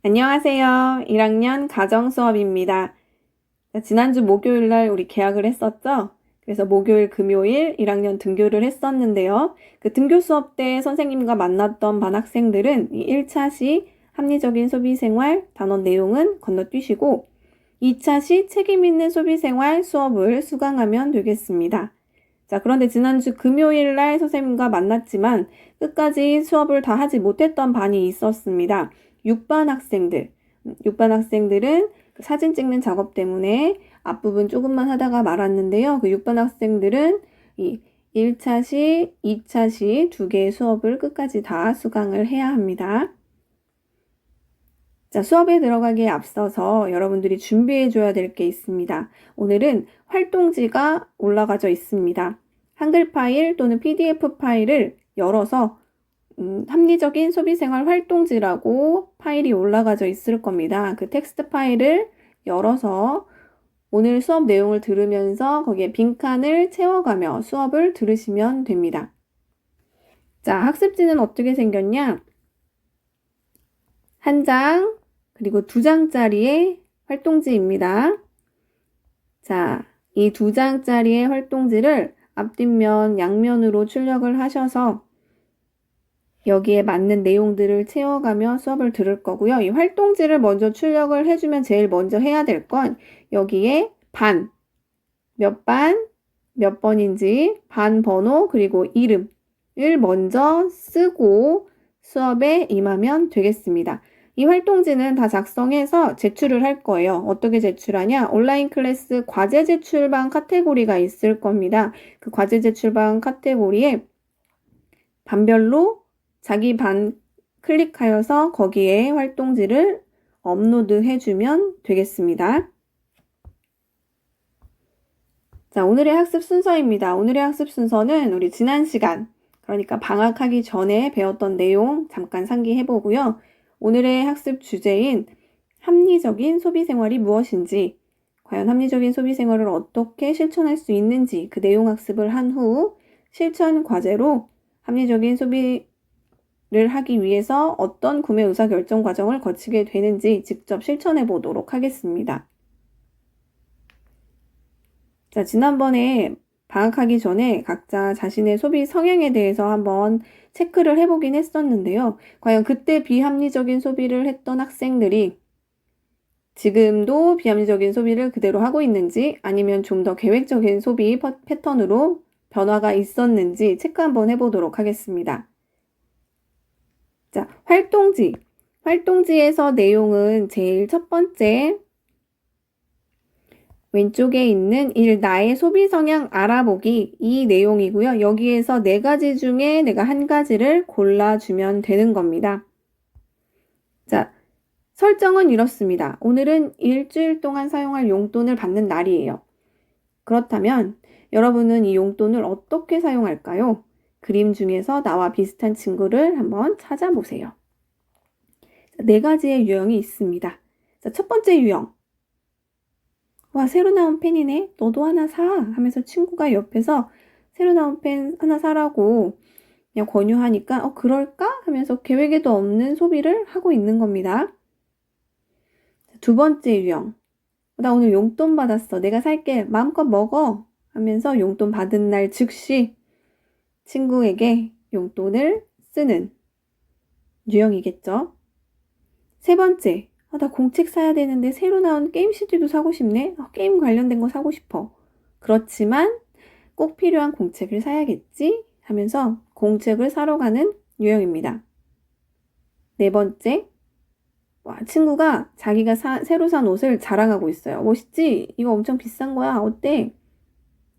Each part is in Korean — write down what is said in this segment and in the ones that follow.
안녕하세요. 1학년 가정 수업입니다. 지난주 목요일 날 우리 개학을 했었죠? 그래서 목요일, 금요일 1학년 등교를 했었는데요. 그 등교 수업 때 선생님과 만났던 반 학생들은 이 1차 시 합리적인 소비생활 단원 내용은 건너뛰시고 2차 시 책임있는 소비생활 수업을 수강하면 되겠습니다. 자, 그런데 지난주 금요일 날 선생님과 만났지만 끝까지 수업을 다 하지 못했던 반이 있었습니다. 6반 학생들. 6반 학생들은 사진 찍는 작업 때문에 앞부분 조금만 하다가 말았는데요. 그 6반 학생들은 이 1차 시, 2차 시 두 개의 수업을 끝까지 다 수강을 해야 합니다. 자, 수업에 들어가기에 앞서서 여러분들이 준비해 줘야 될 게 있습니다. 오늘은 활동지가 올라가져 있습니다. 한글 파일 또는 PDF 파일을 열어서 합리적인 소비생활 활동지라고 파일이 올라가져 있을 겁니다. 그 텍스트 파일을 열어서 오늘 수업 내용을 들으면서 거기에 빈칸을 채워가며 수업을 들으시면 됩니다. 자, 학습지는 어떻게 생겼냐? 한 장, 그리고 2장짜리의 활동지입니다. 자, 이 2장짜리의 활동지를 앞뒷면, 양면으로 출력을 하셔서 여기에 맞는 내용들을 채워가며 수업을 들을 거고요. 이 활동지를 먼저 출력을 해주면 제일 먼저 해야 될 건 여기에 반, 몇 반, 몇 번인지, 반 번호, 그리고 이름을 먼저 쓰고 수업에 임하면 되겠습니다. 이 활동지는 다 작성해서 제출을 할 거예요. 어떻게 제출하냐? 온라인 클래스 과제 제출방 카테고리가 있을 겁니다. 그 과제 제출방 카테고리에 반별로 자기 반 클릭하여서 거기에 활동지를 업로드 해주면 되겠습니다. 자, 오늘의 학습 순서입니다. 오늘의 학습 순서는 우리 지난 시간, 그러니까 방학하기 전에 배웠던 내용 잠깐 상기해보고요. 오늘의 학습 주제인 합리적인 소비생활이 무엇인지, 과연 합리적인 소비생활을 어떻게 실천할 수 있는지 그 내용 학습을 한 후 실천 과제로 합리적인 소비를 하기 위해서 어떤 구매 의사결정 과정을 거치게 되는지 직접 실천해 보도록 하겠습니다. 자, 지난번에 방학하기 전에 각자 자신의 소비 성향에 대해서 한번 체크를 해보긴 했었는데요. 과연 그때 비합리적인 소비를 했던 학생들이 지금도 비합리적인 소비를 그대로 하고 있는지 아니면 좀 더 계획적인 소비 패턴으로 변화가 있었는지 체크 한번 해보도록 하겠습니다. 자, 활동지. 활동지에서 내용은 제일 첫 번째 왼쪽에 있는 나의 소비 성향 알아보기 이 내용이고요. 여기에서 4가지 중에 내가 한 가지를 골라주면 되는 겁니다. 자, 설정은 이렇습니다. 오늘은 일주일 동안 사용할 용돈을 받는 날이에요. 그렇다면 여러분은 이 용돈을 어떻게 사용할까요? 그림 중에서 나와 비슷한 친구를 한번 찾아보세요. 4가지의 유형이 있습니다. 자, 첫 번째 유형. 와, 새로 나온 펜이네. 너도 하나 사. 하면서 친구가 옆에서 새로 나온 펜 하나 사라고 그냥 권유하니까 그럴까? 하면서 계획에도 없는 소비를 하고 있는 겁니다. 두 번째 유형. 나 오늘 용돈 받았어. 내가 살게. 마음껏 먹어. 하면서 용돈 받은 날 즉시 친구에게 용돈을 쓰는 유형이겠죠. 세 번째. 나 공책 사야 되는데 새로 나온 게임 CD도 사고 싶네. 게임 관련된 거 사고 싶어. 그렇지만 꼭 필요한 공책을 사야겠지? 하면서 공책을 사러 가는 유형입니다. 네 번째. 와, 친구가 자기가 새로 산 옷을 자랑하고 있어요. 멋있지? 이거 엄청 비싼 거야. 어때?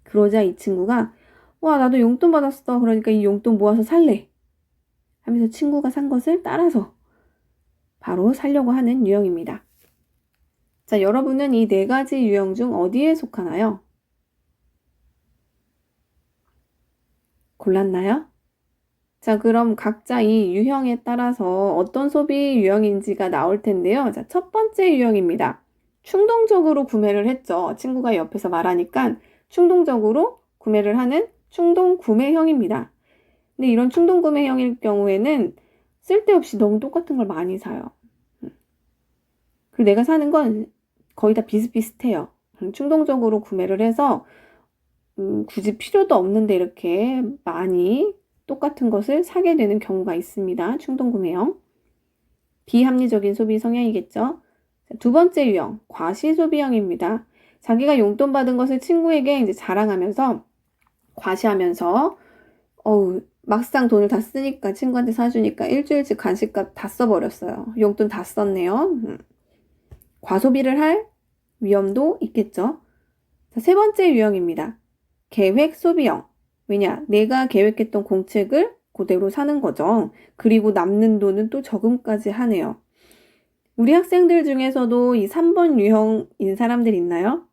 그러자 이 친구가 와, 나도 용돈 받았어. 그러니까 이 용돈 모아서 살래. 하면서 친구가 산 것을 따라서 바로 사려고 하는 유형입니다. 자, 여러분은 이 4가지 유형 중 어디에 속하나요? 골랐나요? 자, 그럼 각자 이 유형에 따라서 어떤 소비 유형인지가 나올 텐데요. 자, 첫 번째 유형입니다. 충동적으로 구매를 했죠. 친구가 옆에서 말하니까 충동적으로 구매를 하는 충동 구매형입니다. 근데 이런 충동 구매형일 경우에는 쓸데없이 너무 똑같은 걸 많이 사요. 그리고 내가 사는 건 거의 다 비슷비슷해요. 충동적으로 구매를 해서 굳이 필요도 없는데 이렇게 많이 똑같은 것을 사게 되는 경우가 있습니다. 충동구매형. 비합리적인 소비 성향이겠죠. 두 번째 유형, 과시소비형입니다. 자기가 용돈 받은 것을 친구에게 이제 자랑하면서 과시하면서 막상 돈을 다 쓰니까 친구한테 사주니까 일주일치 간식값 다 써버렸어요. 용돈 다 썼네요. 과소비를 할 위험도 있겠죠. 자, 세 번째 유형입니다. 계획 소비형. 왜냐? 내가 계획했던 공책을 그대로 사는 거죠. 그리고 남는 돈은 또 저금까지 하네요. 우리 학생들 중에서도 이 3번 유형인 사람들 있나요?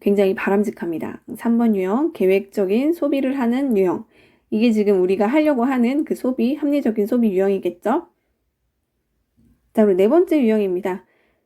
굉장히 바람직합니다. 3번 유형, 계획적인 소비를 하는 유형. 이게 지금 우리가 하려고 하는 그 소비, 합리적인 소비 유형이겠죠? 자, 그리고 네 번째 유형입니다.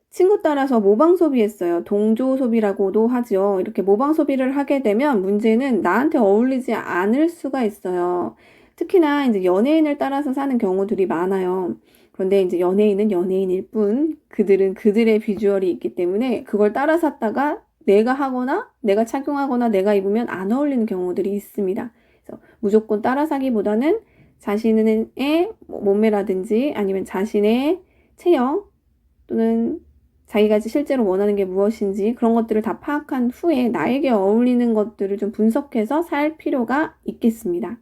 친구 따라서 모방 소비했어요. 동조 소비라고도 하죠. 이렇게 모방 소비를 하게 되면 문제는 나한테 어울리지 않을 수가 있어요. 특히나 이제 연예인을 따라서 사는 경우들이 많아요. 그런데 이제 연예인은 연예인일 뿐, 그들은 그들의 비주얼이 있기 때문에 그걸 따라 샀다가 내가 하거나 내가 착용하거나 내가 입으면 안 어울리는 경우들이 있습니다. 그래서 무조건 따라 사기보다는 자신의 몸매라든지 아니면 자신의 체형 또는 자기가 실제로 원하는 게 무엇인지 그런 것들을 다 파악한 후에 나에게 어울리는 것들을 좀 분석해서 살 필요가 있겠습니다.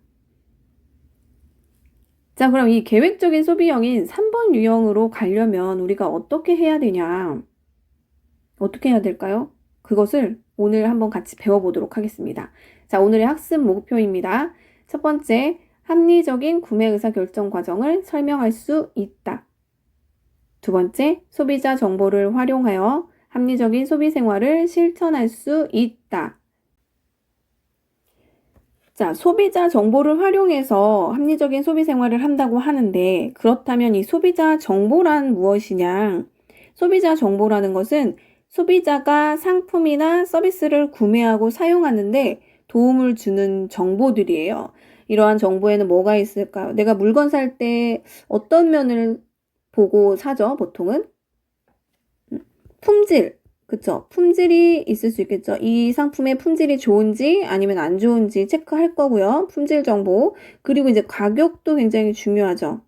자, 그럼 이 계획적인 소비형인 3번 유형으로 가려면 우리가 어떻게 해야 되냐? 어떻게 해야 될까요? 그것을 오늘 한번 같이 배워보도록 하겠습니다. 자, 오늘의 학습 목표입니다. 첫 번째, 합리적인 구매 의사결정 과정을 설명할 수 있다. 두 번째, 소비자 정보를 활용하여 합리적인 소비 생활을 실천할 수 있다. 자, 소비자 정보를 활용해서 합리적인 소비 생활을 한다고 하는데 그렇다면 이 소비자 정보란 무엇이냐? 소비자 정보라는 것은 소비자가 상품이나 서비스를 구매하고 사용하는데 도움을 주는 정보들이에요. 이러한 정보에는 뭐가 있을까요? 내가 물건 살 때 어떤 면을 보고 사죠, 보통은? 품질, 그쵸? 품질이 있을 수 있겠죠. 이 상품의 품질이 좋은지 아니면 안 좋은지 체크할 거고요. 품질 정보. 그리고 이제 가격도 굉장히 중요하죠.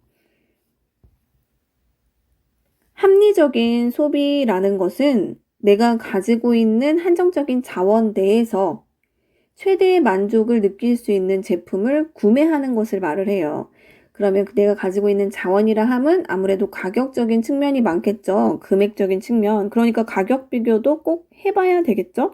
합리적인 소비라는 것은 내가 가지고 있는 한정적인 자원 내에서 최대의 만족을 느낄 수 있는 제품을 구매하는 것을 말을 해요. 그러면 내가 가지고 있는 자원이라 함은 아무래도 가격적인 측면이 많겠죠. 금액적인 측면. 그러니까 가격 비교도 꼭 해봐야 되겠죠.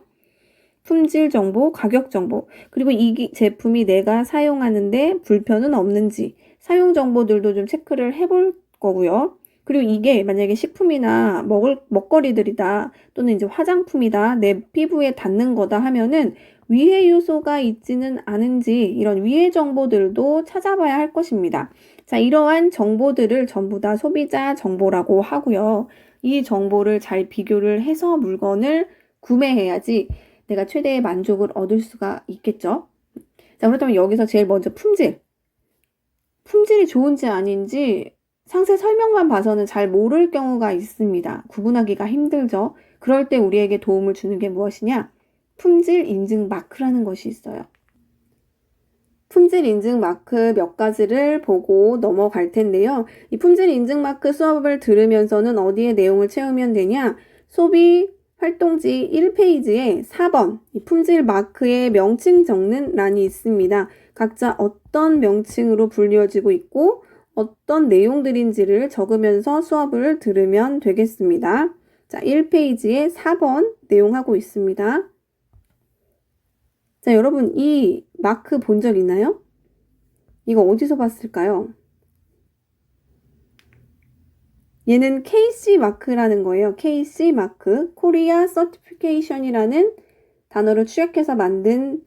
품질 정보, 가격 정보. 그리고 이 제품이 내가 사용하는데 불편은 없는지 사용 정보들도 좀 체크를 해볼 거고요. 그리고 이게 만약에 식품이나 먹거리들이다 또는 이제 화장품이다 내 피부에 닿는 거다 하면은 위해 요소가 있지는 않은지 이런 위해 정보들도 찾아봐야 할 것입니다. 자, 이러한 정보들을 전부 다 소비자 정보라고 하고요. 이 정보를 잘 비교를 해서 물건을 구매해야지 내가 최대의 만족을 얻을 수가 있겠죠. 자, 그렇다면 여기서 제일 먼저 품질이 좋은지 아닌지 상세 설명만 봐서는 잘 모를 경우가 있습니다. 구분하기가 힘들죠. 그럴 때 우리에게 도움을 주는 게 무엇이냐? 품질 인증 마크라는 것이 있어요. 품질 인증 마크 몇 가지를 보고 넘어갈 텐데요. 이 품질 인증 마크 수업을 들으면서는 어디에 내용을 채우면 되냐? 소비 활동지 1페이지에 4번 이 품질 마크의 명칭 적는 란이 있습니다. 각자 어떤 명칭으로 불리워지고 있고 어떤 내용들인지를 적으면서 수업을 들으면 되겠습니다. 자, 1페이지에 4번 내용하고 있습니다. 자, 여러분 이 마크 본 적 있나요? 이거 어디서 봤을까요? 얘는 KC 마크라는 거예요. KC 마크, 코리아 서티피케이션이라는 단어를 추격해서 만든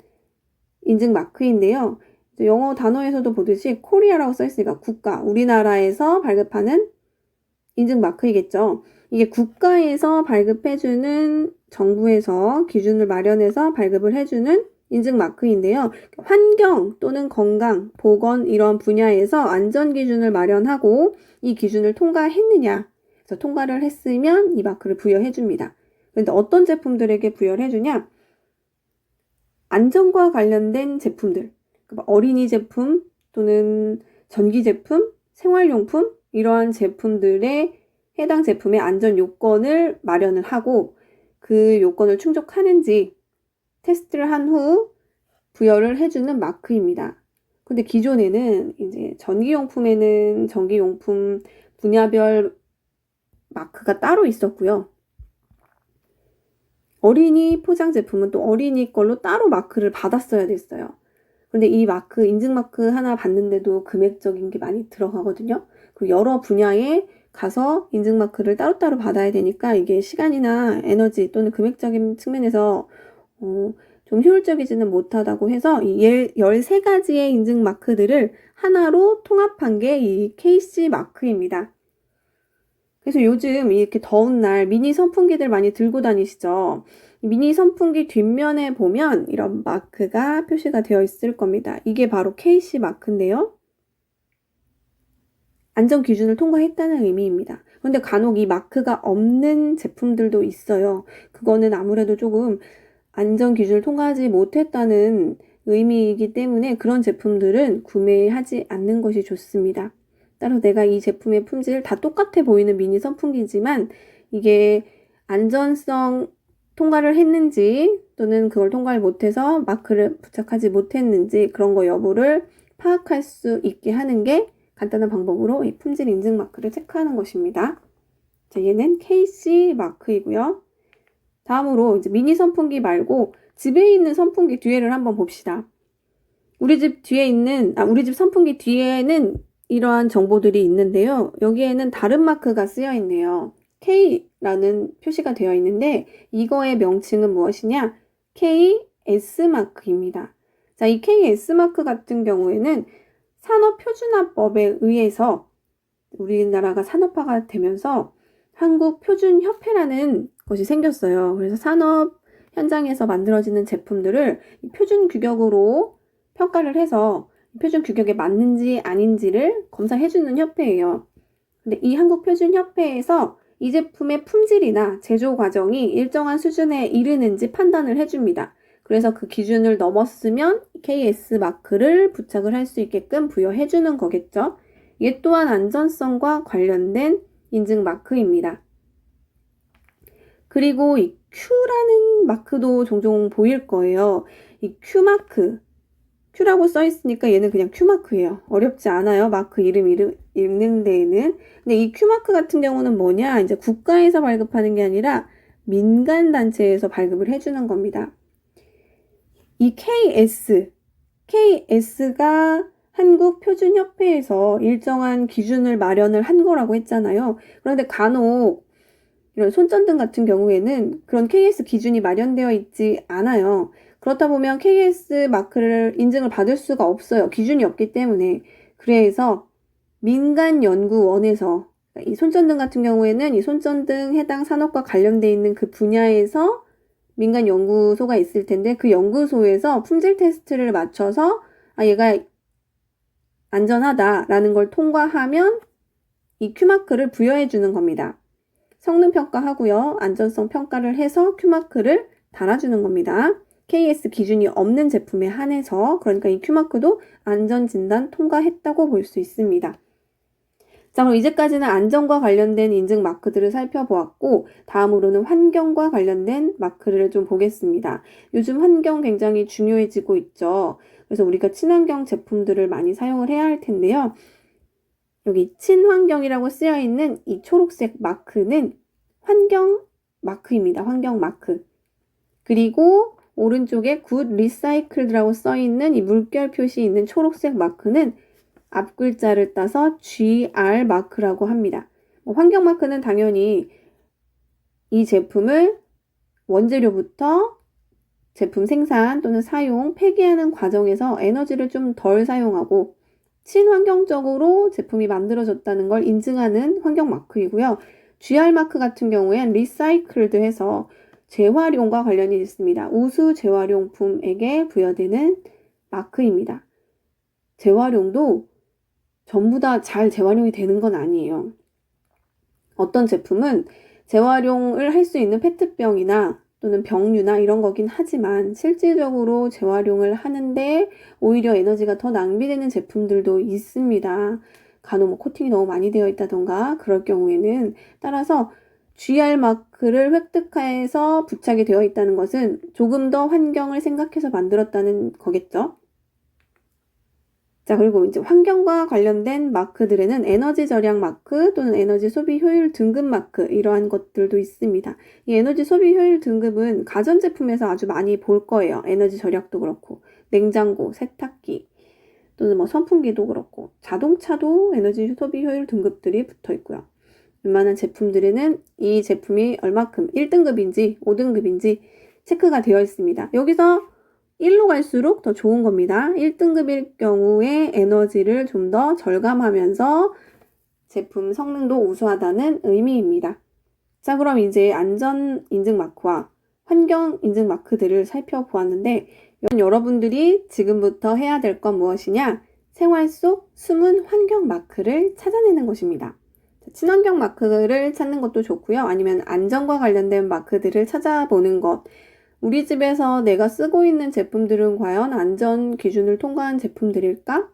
인증 마크인데요. 영어 단어에서도 보듯이 코리아라고 써 있으니까 국가, 우리나라에서 발급하는 인증 마크이겠죠. 이게 국가에서 발급해주는 정부에서 기준을 마련해서 발급을 해주는 인증 마크인데요. 환경 또는 건강, 보건 이런 분야에서 안전 기준을 마련하고 이 기준을 통과했느냐 그래서 통과를 했으면 이 마크를 부여해 줍니다. 그런데 어떤 제품들에게 부여를 해주냐? 안전과 관련된 제품들, 어린이 제품 또는 전기 제품, 생활용품 이러한 제품들의 해당 제품의 안전 요건을 마련을 하고 그 요건을 충족하는지 테스트를 한 후 부여를 해주는 마크입니다. 근데 기존에는 이제 전기용품에는 전기용품 분야별 마크가 따로 있었고요. 어린이 포장 제품은 또 어린이 걸로 따로 마크를 받았어야 됐어요. 그런데 이 마크, 인증 마크 하나 받는데도 금액적인 게 많이 들어가거든요. 그리고 여러 분야에 가서 인증 마크를 따로따로 받아야 되니까 이게 시간이나 에너지 또는 금액적인 측면에서 좀 효율적이지는 못하다고 해서 이 13가지의 인증 마크들을 하나로 통합한 게 이 KC 마크입니다. 그래서 요즘 이렇게 더운 날 미니 선풍기들 많이 들고 다니시죠? 미니 선풍기 뒷면에 보면 이런 마크가 표시가 되어 있을 겁니다. 이게 바로 KC 마크인데요. 안전 기준을 통과했다는 의미입니다. 그런데 간혹 이 마크가 없는 제품들도 있어요. 그거는 아무래도 조금 안전 기준을 통과하지 못했다는 의미이기 때문에 그런 제품들은 구매하지 않는 것이 좋습니다. 따라서 내가 이 제품의 품질 다 똑같아 보이는 미니 선풍기지만 이게 안전성 통과를 했는지 또는 그걸 통과를 못해서 마크를 부착하지 못했는지 그런 거 여부를 파악할 수 있게 하는 게 간단한 방법으로 이 품질 인증 마크를 체크하는 것입니다. 자, 얘는 KC 마크이고요. 다음으로 이제 미니 선풍기 말고 집에 있는 선풍기 뒤에를 한번 봅시다. 우리 집 선풍기 뒤에는 이러한 정보들이 있는데요. 여기에는 다른 마크가 쓰여 있네요. K라는 표시가 되어 있는데 이거의 명칭은 무엇이냐? KS 마크입니다. 자, 이 KS 마크 같은 경우에는 산업표준화법에 의해서 우리나라가 산업화가 되면서 한국표준협회라는 것이 생겼어요. 그래서 산업 현장에서 만들어지는 제품들을 표준 규격으로 평가를 해서 표준 규격에 맞는지 아닌지를 검사해주는 협회예요. 근데 이 한국표준협회에서 이 제품의 품질이나 제조 과정이 일정한 수준에 이르는지 판단을 해줍니다. 그래서 그 기준을 넘었으면 KS 마크를 부착을 할 수 있게끔 부여해주는 거겠죠. 이게 또한 안전성과 관련된 인증 마크입니다. 그리고 이 Q라는 마크도 종종 보일 거예요. 이 Q마크, Q라고 써 있으니까 얘는 그냥 Q마크예요. 어렵지 않아요. 마크 이름 읽는 데에는. 근데 이 Q마크 같은 경우는 뭐냐? 이제 국가에서 발급하는 게 아니라 민간 단체에서 발급을 해주는 겁니다. 이 KS가 한국표준협회에서 일정한 기준을 마련을 한 거라고 했잖아요. 그런데 간혹 이런 손전등 같은 경우에는 그런 KS 기준이 마련되어 있지 않아요. 그렇다 보면 KS 마크를 인증을 받을 수가 없어요. 기준이 없기 때문에. 그래서 민간연구원에서 이 손전등 같은 경우에는 이 손전등 해당 산업과 관련돼 있는 그 분야에서 민간 연구소가 있을 텐데 그 연구소에서 품질 테스트를 맞춰서 얘가 안전하다라는 걸 통과하면 이 Q마크를 부여해 주는 겁니다. 성능 평가하고요. 안전성 평가를 해서 Q마크를 달아주는 겁니다. KS 기준이 없는 제품에 한해서 그러니까 이 Q마크도 안전진단 통과했다고 볼 수 있습니다. 자, 그럼 이제까지는 안전과 관련된 인증 마크들을 살펴보았고 다음으로는 환경과 관련된 마크를 좀 보겠습니다. 요즘 환경 굉장히 중요해지고 있죠. 그래서 우리가 친환경 제품들을 많이 사용을 해야 할 텐데요. 여기 친환경이라고 쓰여 있는 이 초록색 마크는 환경 마크입니다. 환경 마크. 그리고 오른쪽에 굿 리사이클드라고 써 있는 이 물결 표시 있는 초록색 마크는 앞 글자를 따서 GR 마크라고 합니다. 환경 마크는 당연히 이 제품을 원재료부터 제품 생산 또는 사용, 폐기하는 과정에서 에너지를 좀 덜 사용하고 친환경적으로 제품이 만들어졌다는 걸 인증하는 환경 마크이고요. GR 마크 같은 경우엔 리사이클드 해서 재활용과 관련이 있습니다. 우수 재활용품에게 부여되는 마크입니다. 재활용도 전부 다 잘 재활용이 되는 건 아니에요. 어떤 제품은 재활용을 할 수 있는 페트병이나 또는 병류나 이런 거긴 하지만 실질적으로 재활용을 하는데 오히려 에너지가 더 낭비되는 제품들도 있습니다. 간혹 뭐 코팅이 너무 많이 되어 있다던가 그럴 경우에는. 따라서 GR 마크를 획득해서 부착이 되어 있다는 것은 조금 더 환경을 생각해서 만들었다는 거겠죠. 자, 그리고 이제 환경과 관련된 마크들에는 에너지 절약 마크 또는 에너지 소비 효율 등급 마크 이러한 것들도 있습니다. 이 에너지 소비 효율 등급은 가전제품에서 아주 많이 볼 거예요. 에너지 절약도 그렇고 냉장고, 세탁기 또는 뭐 선풍기도 그렇고 자동차도 에너지 소비 효율 등급들이 붙어 있고요. 웬만한 제품들에는 이 제품이 얼마큼 1등급인지 5등급인지 체크가 되어 있습니다. 여기서 1로 갈수록 더 좋은 겁니다. 1등급일 경우에 에너지를 좀 더 절감하면서 제품 성능도 우수하다는 의미입니다. 자, 그럼 이제 안전 인증 마크와 환경 인증 마크들을 살펴보았는데 여러분들이 지금부터 해야 될 건 무엇이냐? 생활 속 숨은 환경 마크를 찾아내는 것입니다. 친환경 마크를 찾는 것도 좋고요. 아니면 안전과 관련된 마크들을 찾아보는 것. 우리 집에서 내가 쓰고 있는 제품들은 과연 안전 기준을 통과한 제품들일까?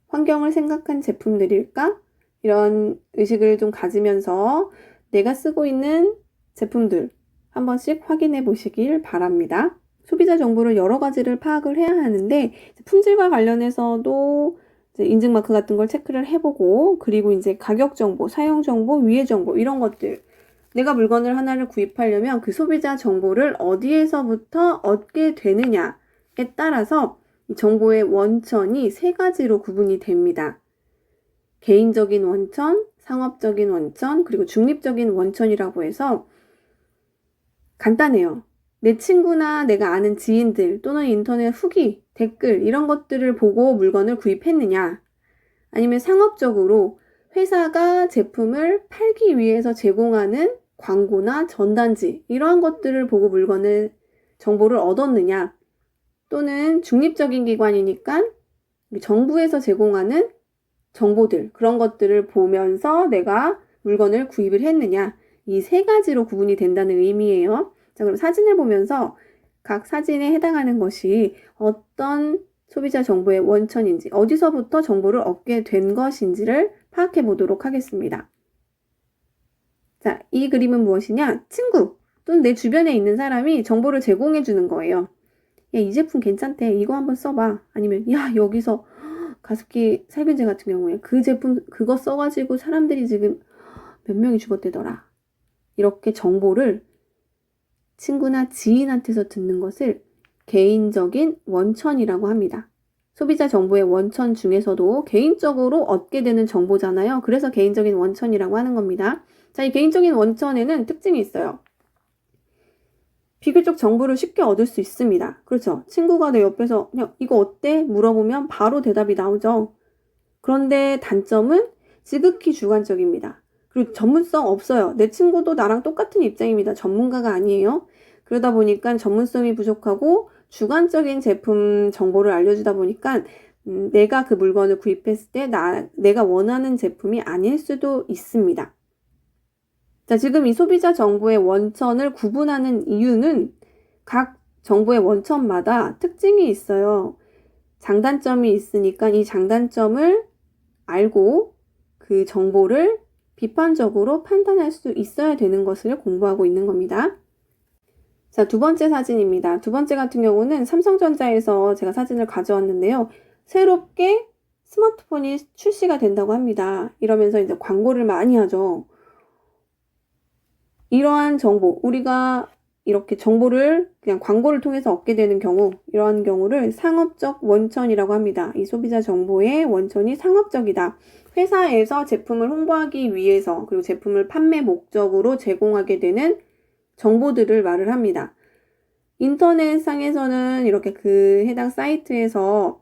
환경을 생각한 제품들일까? 이런 의식을 좀 가지면서 내가 쓰고 있는 제품들 한 번씩 확인해 보시길 바랍니다. 소비자 정보를 여러 가지를 파악을 해야 하는데 품질과 관련해서도 인증 마크 같은 걸 체크를 해보고 그리고 이제 가격 정보, 사용 정보, 위해 정보 이런 것들 내가 물건을 하나를 구입하려면 그 소비자 정보를 어디에서부터 얻게 되느냐에 따라서 이 정보의 원천이 세 가지로 구분이 됩니다. 개인적인 원천, 상업적인 원천, 그리고 중립적인 원천이라고 해서 간단해요. 내 친구나 내가 아는 지인들 또는 인터넷 후기, 댓글 이런 것들을 보고 물건을 구입했느냐 아니면 상업적으로 회사가 제품을 팔기 위해서 제공하는 광고나 전단지 이러한 것들을 보고 정보를 얻었느냐 또는 중립적인 기관이니까 정부에서 제공하는 정보들 그런 것들을 보면서 내가 물건을 구입을 했느냐 이 세 가지로 구분이 된다는 의미예요. 자, 그럼 사진을 보면서 각 사진에 해당하는 것이 어떤 소비자 정보의 원천인지 어디서부터 정보를 얻게 된 것인지를 파악해 보도록 하겠습니다. 자, 이 그림은 무엇이냐? 친구 또는 내 주변에 있는 사람이 정보를 제공해 주는 거예요. 야, 이 제품 괜찮대. 이거 한번 써봐. 아니면 야, 여기서 가습기 살균제 같은 경우에 그 제품 그거 써가지고 사람들이 지금 몇 명이 죽었대더라. 이렇게 정보를 친구나 지인한테서 듣는 것을 개인적인 원천이라고 합니다. 소비자 정보의 원천 중에서도 개인적으로 얻게 되는 정보잖아요. 그래서 개인적인 원천이라고 하는 겁니다. 자, 이 개인적인 원천에는 특징이 있어요. 비교적 정보를 쉽게 얻을 수 있습니다. 그렇죠? 친구가 내 옆에서 그냥 이거 어때? 물어보면 바로 대답이 나오죠. 그런데 단점은 지극히 주관적입니다. 그리고 전문성 없어요. 내 친구도 나랑 똑같은 입장입니다. 전문가가 아니에요. 그러다 보니까 전문성이 부족하고 주관적인 제품 정보를 알려주다 보니까 내가 그 물건을 구입했을 때 내가 원하는 제품이 아닐 수도 있습니다. 자, 지금 이 소비자 정보의 원천을 구분하는 이유는 각 정보의 원천마다 특징이 있어요. 장단점이 있으니까 이 장단점을 알고 그 정보를 비판적으로 판단할 수 있어야 되는 것을 공부하고 있는 겁니다. 자, 두 번째 사진입니다. 두 번째 같은 경우는 삼성전자에서 제가 사진을 가져왔는데요. 새롭게 스마트폰이 출시가 된다고 합니다. 이러면서 이제 광고를 많이 하죠. 이러한 정보, 우리가 이렇게 정보를 그냥 광고를 통해서 얻게 되는 경우, 이러한 경우를 상업적 원천이라고 합니다. 이 소비자 정보의 원천이 상업적이다. 회사에서 제품을 홍보하기 위해서 그리고 제품을 판매 목적으로 제공하게 되는 정보들을 말을 합니다. 인터넷상에서는 이렇게 그 해당 사이트에서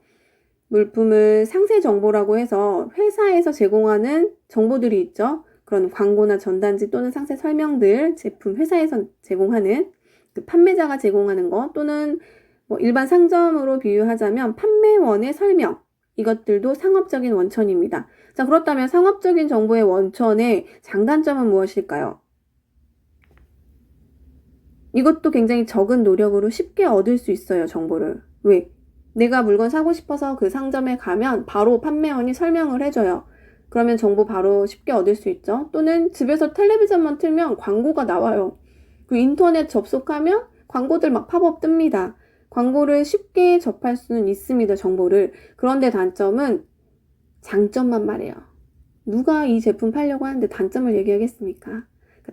물품을 상세 정보라고 해서 회사에서 제공하는 정보들이 있죠. 그런 광고나 전단지 또는 상세 설명들, 제품 회사에서 제공하는 그 판매자가 제공하는 거 또는 뭐 일반 상점으로 비유하자면 판매원의 설명 이것들도 상업적인 원천입니다. 자, 그렇다면 상업적인 정보의 원천의 장단점은 무엇일까요? 이것도 굉장히 적은 노력으로 쉽게 얻을 수 있어요, 정보를. 왜? 내가 물건 사고 싶어서 그 상점에 가면 바로 판매원이 설명을 해줘요. 그러면 정보 바로 쉽게 얻을 수 있죠. 또는 집에서 텔레비전만 틀면 광고가 나와요. 그 인터넷 접속하면 광고들 막 팝업 뜹니다. 광고를 쉽게 접할 수는 있습니다, 정보를. 그런데 단점은 장점만 말해요. 누가 이 제품 팔려고 하는데 단점을 얘기하겠습니까?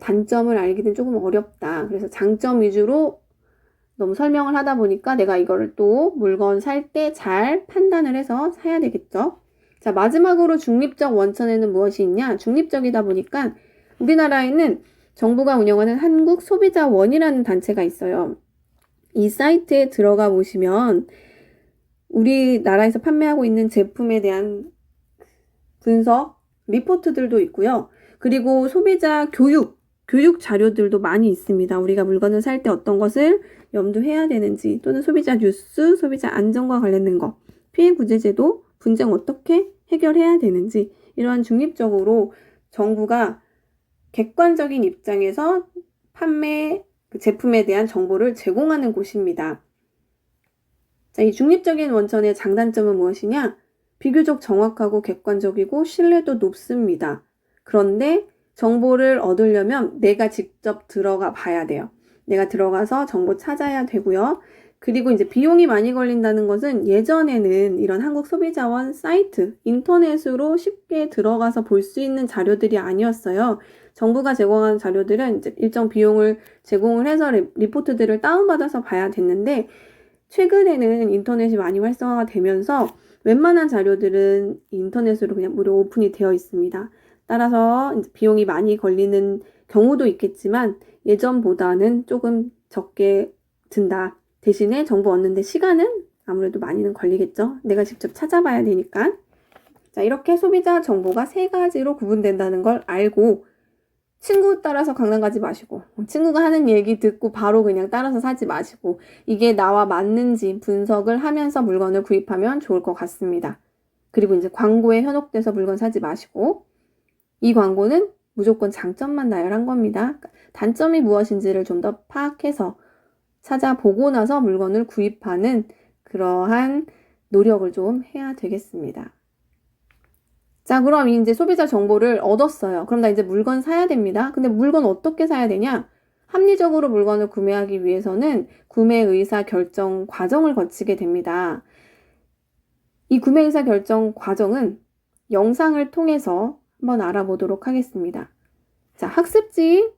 단점을 알기는 조금 어렵다. 그래서 장점 위주로 너무 설명을 하다 보니까 내가 이거를 또 물건 살 때 잘 판단을 해서 사야 되겠죠. 자, 마지막으로 중립적 원천에는 무엇이 있냐? 중립적이다 보니까 우리나라에는 정부가 운영하는 한국소비자원이라는 단체가 있어요. 이 사이트에 들어가 보시면 우리나라에서 판매하고 있는 제품에 대한 분석, 리포트들도 있고요. 그리고 소비자 교육 자료들도 많이 있습니다. 우리가 물건을 살 때 어떤 것을 염두해야 되는지, 또는 소비자 뉴스, 소비자 안전과 관련된 거, 피해 구제제도, 분쟁 어떻게 해결해야 되는지, 이러한 중립적으로 정부가 객관적인 입장에서 판매 제품에 대한 정보를 제공하는 곳입니다. 자, 이 중립적인 원천의 장단점은 무엇이냐? 비교적 정확하고 객관적이고 신뢰도 높습니다. 그런데 정보를 얻으려면 내가 직접 들어가 봐야 돼요. 내가 들어가서 정보 찾아야 되고요. 그리고 이제 비용이 많이 걸린다는 것은 예전에는 이런 한국소비자원 사이트, 인터넷으로 쉽게 들어가서 볼 수 있는 자료들이 아니었어요. 정부가 제공하는 자료들은 이제 일정 비용을 제공을 해서 리포트들을 다운받아서 봐야 됐는데, 최근에는 인터넷이 많이 활성화가 되면서 웬만한 자료들은 인터넷으로 그냥 무료 오픈이 되어 있습니다. 따라서 이제 비용이 많이 걸리는 경우도 있겠지만 예전보다는 조금 적게 든다. 대신에 정보 얻는데 시간은 아무래도 많이는 걸리겠죠. 내가 직접 찾아봐야 되니까. 자, 이렇게 소비자 정보가 3가지로 구분된다는 걸 알고 친구 따라서 강남 가지 마시고, 친구가 하는 얘기 듣고 바로 그냥 따라서 사지 마시고, 이게 나와 맞는지 분석을 하면서 물건을 구입하면 좋을 것 같습니다. 그리고 이제 광고에 현혹돼서 물건 사지 마시고, 이 광고는 무조건 장점만 나열한 겁니다. 단점이 무엇인지를 좀 더 파악해서 찾아보고 나서 물건을 구입하는 그러한 노력을 좀 해야 되겠습니다. 자, 그럼 이제 소비자 정보를 얻었어요. 그럼 나 이제 물건 사야 됩니다. 근데 물건 어떻게 사야 되냐? 합리적으로 물건을 구매하기 위해서는 구매 의사 결정 과정을 거치게 됩니다. 이 구매 의사 결정 과정은 영상을 통해서 한번 알아보도록 하겠습니다. 자, 학습지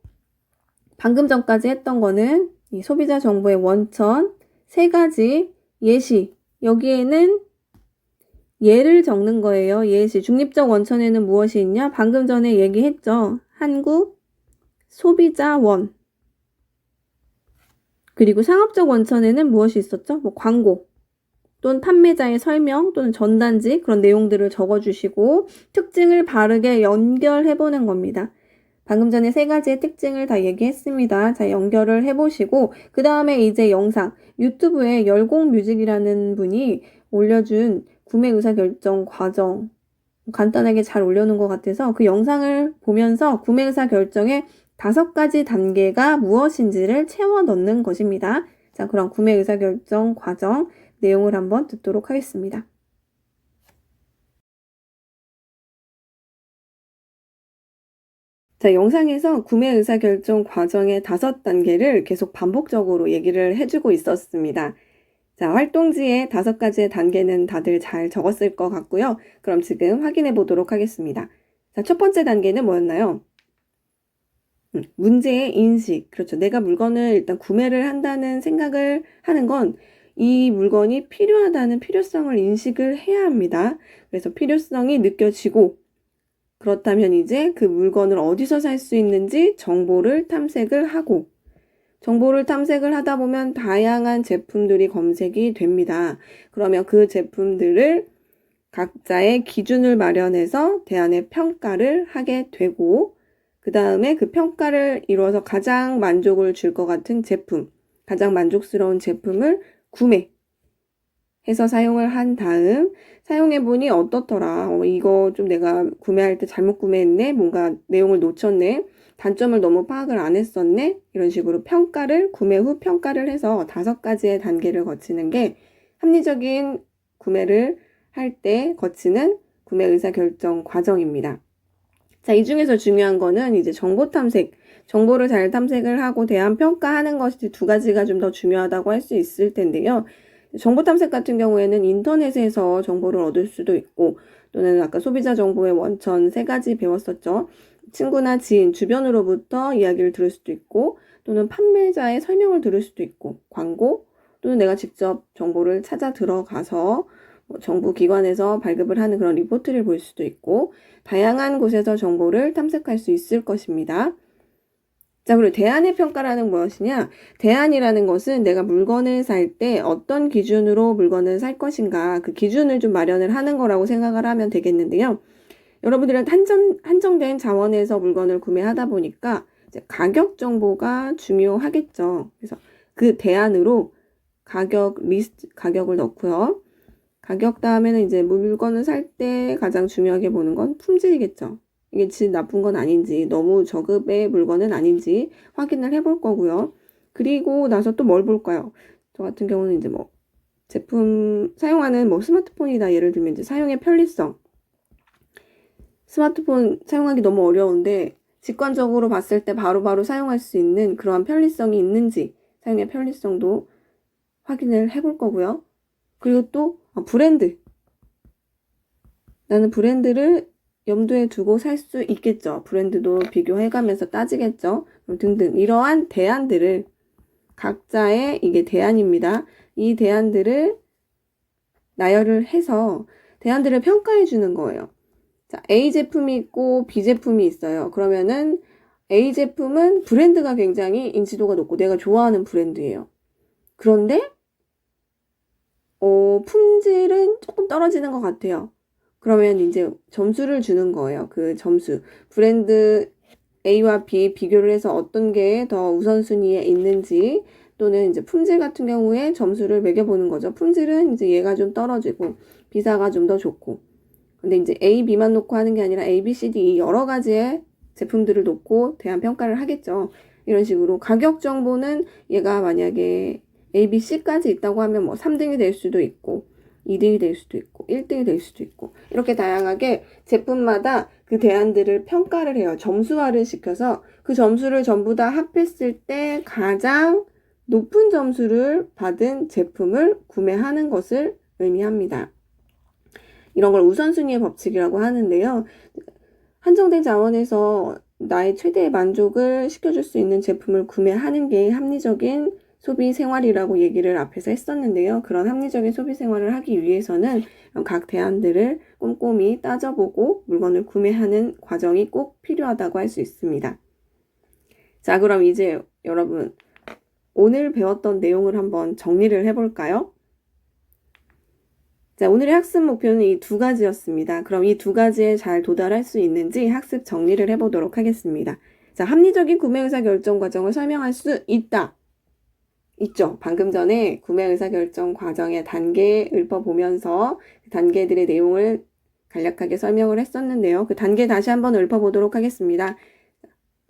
방금 전까지 했던 거는 이 소비자 정보의 원천, 3가지 예시, 여기에는 예를 적는 거예요. 예시. 중립적 원천에는 무엇이 있냐? 방금 전에 얘기했죠. 한국 소비자원. 그리고 상업적 원천에는 무엇이 있었죠? 뭐 광고 또는 판매자의 설명 또는 전단지, 그런 내용들을 적어주시고 특징을 바르게 연결해보는 겁니다. 방금 전에 3가지의 특징을 다 얘기했습니다. 자, 연결을 해보시고 그 다음에 이제 영상, 유튜브에 열공뮤직이라는 분이 올려준 구매 의사결정 과정 간단하게 잘 올려놓은 것 같아서 그 영상을 보면서 구매 의사결정의 5가지 단계가 무엇인지를 채워 넣는 것입니다. 자, 그럼 구매 의사결정 과정 내용을 한번 듣도록 하겠습니다. 자, 영상에서 구매 의사결정 과정의 5단계를 계속 반복적으로 얘기를 해주고 있었습니다. 자, 활동지의 5가지의 단계는 다들 잘 적었을 것 같고요. 그럼 지금 확인해 보도록 하겠습니다. 자, 첫 번째 단계는 뭐였나요? 문제의 인식. 그렇죠. 내가 물건을 일단 구매를 한다는 생각을 하는 건 이 물건이 필요하다는 필요성을 인식을 해야 합니다. 그래서 필요성이 느껴지고, 그렇다면 이제 그 물건을 어디서 살 수 있는지 정보를 탐색을 하고, 정보를 탐색을 하다 보면 다양한 제품들이 검색이 됩니다. 그러면 그 제품들을 각자의 기준을 마련해서 대안의 평가를 하게 되고, 그 다음에 그 평가를 이루어서 가장 만족을 줄 것 같은 제품, 가장 만족스러운 제품을 해서 사용을 한 다음 사용해보니 어떻더라. 이거 좀 내가 구매할 때 잘못 구매했네. 뭔가 내용을 놓쳤네. 단점을 너무 파악을 안 했었네. 이런 식으로 평가를, 구매 후 평가를 해서 5가지의 단계를 거치는 게 합리적인 구매를 할 때 거치는 구매 의사결정 과정입니다. 자, 이 중에서 중요한 거는 이제 정보 탐색, 정보를 잘 탐색을 하고 대안 평가하는 것이 2가지가 좀 더 중요하다고 할 수 있을 텐데요. 정보 탐색 같은 경우에는 인터넷에서 정보를 얻을 수도 있고, 또는 아까 소비자 정보의 원천 3가지 배웠었죠. 친구나 지인, 주변으로부터 이야기를 들을 수도 있고, 또는 판매자의 설명을 들을 수도 있고, 광고, 또는 내가 직접 정보를 찾아 들어가서 정부 기관에서 발급을 하는 그런 리포트를 볼 수도 있고, 다양한 곳에서 정보를 탐색할 수 있을 것입니다. 자, 그리고 대안의 평가라는 무엇이냐? 대안이라는 것은 내가 물건을 살 때 어떤 기준으로 물건을 살 것인가, 그 기준을 좀 마련을 하는 거라고 생각을 하면 되겠는데요. 여러분들은 한정된 자원에서 물건을 구매하다 보니까 이제 가격 정보가 중요하겠죠. 그래서 그 대안으로 가격을 넣고요. 가격 다음에는 이제 물건을 살 때 가장 중요하게 보는 건 품질이겠죠. 이게 질 나쁜 건 아닌지, 너무 저급의 물건은 아닌지 확인을 해볼 거고요. 그리고 나서 또 뭘 볼까요? 저 같은 경우는 이제 뭐 제품 사용하는 뭐 스마트폰이다 예를 들면 이제 사용의 편리성. 스마트폰 사용하기 너무 어려운데 직관적으로 봤을 때 바로바로 사용할 수 있는 그러한 편리성이 있는지 사용의 편리성도 확인을 해볼 거고요. 그리고 또 브랜드. 나는 브랜드를 염두에 두고 살 수 있겠죠. 브랜드도 비교해가면서 따지겠죠. 등등 이러한 대안들을 각자의 이게 대안입니다. 이 대안들을 나열을 해서 대안들을 평가해 주는 거예요. 자, A 제품이 있고 B 제품이 있어요. 그러면은 A 제품은 브랜드가 굉장히 인지도가 높고 내가 좋아하는 브랜드예요. 그런데 품질은 조금 떨어지는 것 같아요. 그러면 이제 점수를 주는 거예요. 그 점수. 브랜드 A와 B 비교를 해서 어떤 게 더 우선순위에 있는지 또는 이제 품질 같은 경우에 점수를 매겨보는 거죠. 품질은 이제 얘가 좀 떨어지고 B사가 좀 더 좋고. 근데 이제 A, B만 놓고 하는 게 아니라 A, B, C, D 여러 가지의 제품들을 놓고 대안 평가를 하겠죠. 이런 식으로 가격 정보는 얘가 만약에 A, B, C까지 있다고 하면 뭐 3등이 될 수도 있고 2등이 될 수도 있고 1등이 될 수도 있고 이렇게 다양하게 제품마다 그 대안들을 평가를 해요. 점수화를 시켜서 그 점수를 전부 다 합했을 때 가장 높은 점수를 받은 제품을 구매하는 것을 의미합니다. 이런 걸 우선순위의 법칙이라고 하는데요. 한정된 자원에서 나의 최대의 만족을 시켜줄 수 있는 제품을 구매하는 게 합리적인 소비 생활이라고 얘기를 앞에서 했었는데요. 그런 합리적인 소비 생활을 하기 위해서는 각 대안들을 꼼꼼히 따져보고 물건을 구매하는 과정이 꼭 필요하다고 할 수 있습니다. 자, 그럼 이제 여러분 오늘 배웠던 내용을 한번 정리를 해볼까요? 자, 오늘의 학습 목표는 이 2가지였습니다. 그럼 이 2가지에 잘 도달할 수 있는지 학습 정리를 해보도록 하겠습니다. 자, 합리적인 구매 의사 결정 과정을 설명할 수 있다. 있죠. 방금 전에 구매 의사 결정 과정의 단계 읊어보면서 그 단계들의 내용을 간략하게 설명을 했었는데요. 그 단계 다시 한번 읊어보도록 하겠습니다.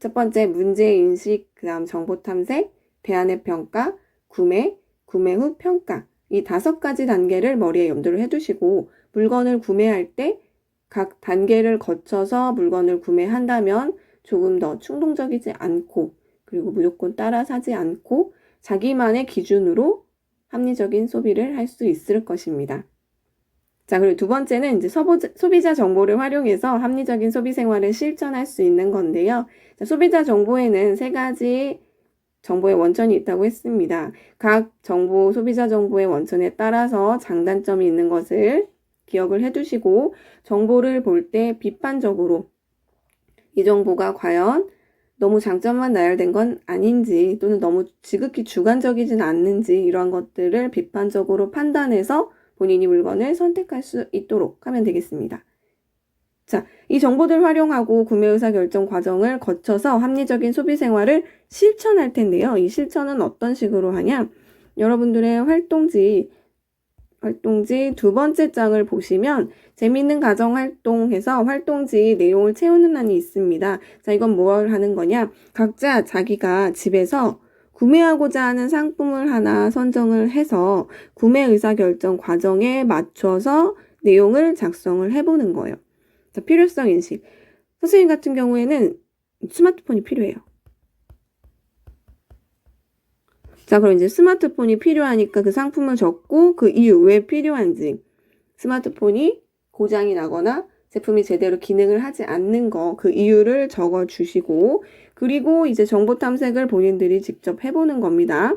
첫 번째 문제인식, 그 다음 정보 탐색, 대안의 평가, 구매 후 평가. 이 5가지 단계를 머리에 염두를 해두시고 물건을 구매할 때 각 단계를 거쳐서 물건을 구매한다면 조금 더 충동적이지 않고 그리고 무조건 따라 사지 않고 자기만의 기준으로 합리적인 소비를 할 수 있을 것입니다. 자, 그리고 2번째는 이제 소비자 정보를 활용해서 합리적인 소비 생활을 실천할 수 있는 건데요. 자, 소비자 정보에는 3가지 정보의 원천이 있다고 했습니다. 각 정보, 소비자 정보의 원천에 따라서 장단점이 있는 것을 기억을 해두시고 정보를 볼 때 비판적으로 이 정보가 과연 너무 장점만 나열된 건 아닌지 또는 너무 지극히 주관적이진 않는지 이러한 것들을 비판적으로 판단해서 본인이 물건을 선택할 수 있도록 하면 되겠습니다. 자, 이 정보들 활용하고 구매 의사 결정 과정을 거쳐서 합리적인 소비 생활을 실천할 텐데요. 이 실천은 어떤 식으로 하냐? 여러분들의 활동지 활동지 두 번째 장을 보시면 재미있는 가정 활동해서 활동지 내용을 채우는欄이 있습니다. 자, 이건 뭘 하는 거냐? 각자 자기가 집에서 구매하고자 하는 상품을 하나 선정을 해서 구매 의사결정 과정에 맞춰서 내용을 작성을 해보는 거예요. 자, 필요성 인식. 선생님 같은 경우에는 스마트폰이 필요해요. 자, 그럼 이제 스마트폰이 필요하니까 그 상품을 적고 그 이유, 왜 필요한지, 스마트폰이 고장이 나거나 제품이 제대로 기능을 하지 않는 거, 그 이유를 적어 주시고, 그리고 이제 정보 탐색을 본인들이 직접 해보는 겁니다.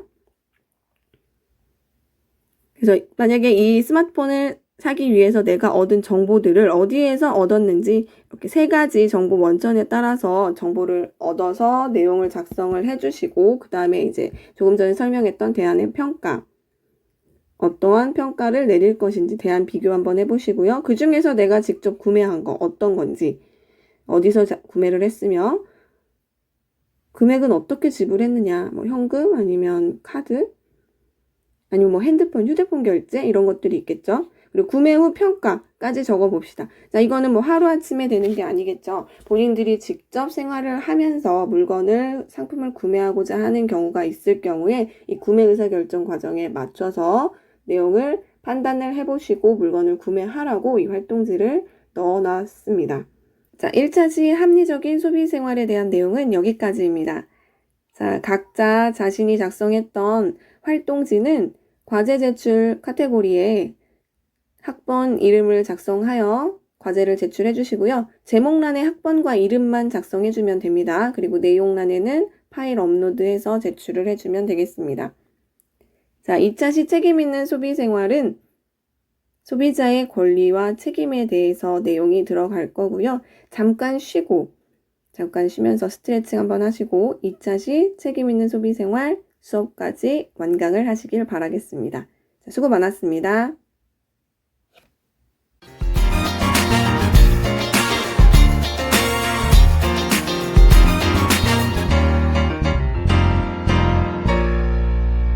그래서 만약에 이 스마트폰을 사기 위해서 내가 얻은 정보들을 어디에서 얻었는지 이렇게 세 가지 정보 원천에 따라서 정보를 얻어서 내용을 작성을 해주시고, 그 다음에 이제 조금 전에 설명했던 대안의 평가, 어떠한 평가를 내릴 것인지 대안 비교 한번 해보시고요. 그 중에서 내가 직접 구매한 거 어떤 건지, 어디서 구매를 했으며 금액은 어떻게 지불했느냐, 뭐 현금 아니면 카드 아니면 뭐 핸드폰, 휴대폰 결제 이런 것들이 있겠죠. 그리고 구매 후 평가까지 적어봅시다. 자, 이거는 뭐 하루아침에 되는 게 아니겠죠. 본인들이 직접 생활을 하면서 물건을, 상품을 구매하고자 하는 경우가 있을 경우에 이 구매 의사결정 과정에 맞춰서 내용을 판단을 해보시고 물건을 구매하라고 이 활동지를 넣어놨습니다. 자, 1차시 합리적인 소비 생활에 대한 내용은 여기까지입니다. 자, 각자 자신이 작성했던 활동지는 과제 제출 카테고리에 학번 이름을 작성하여 과제를 제출해 주시고요. 제목란에 학번과 이름만 작성해 주면 됩니다. 그리고 내용란에는 파일 업로드해서 제출을 해주면 되겠습니다. 자, 2차시 책임 있는 소비 생활은 소비자의 권리와 책임에 대해서 내용이 들어갈 거고요. 잠깐 쉬면서 스트레칭 한번 하시고 2차시 책임 있는 소비 생활 수업까지 완강을 하시길 바라겠습니다. 자, 수고 많았습니다.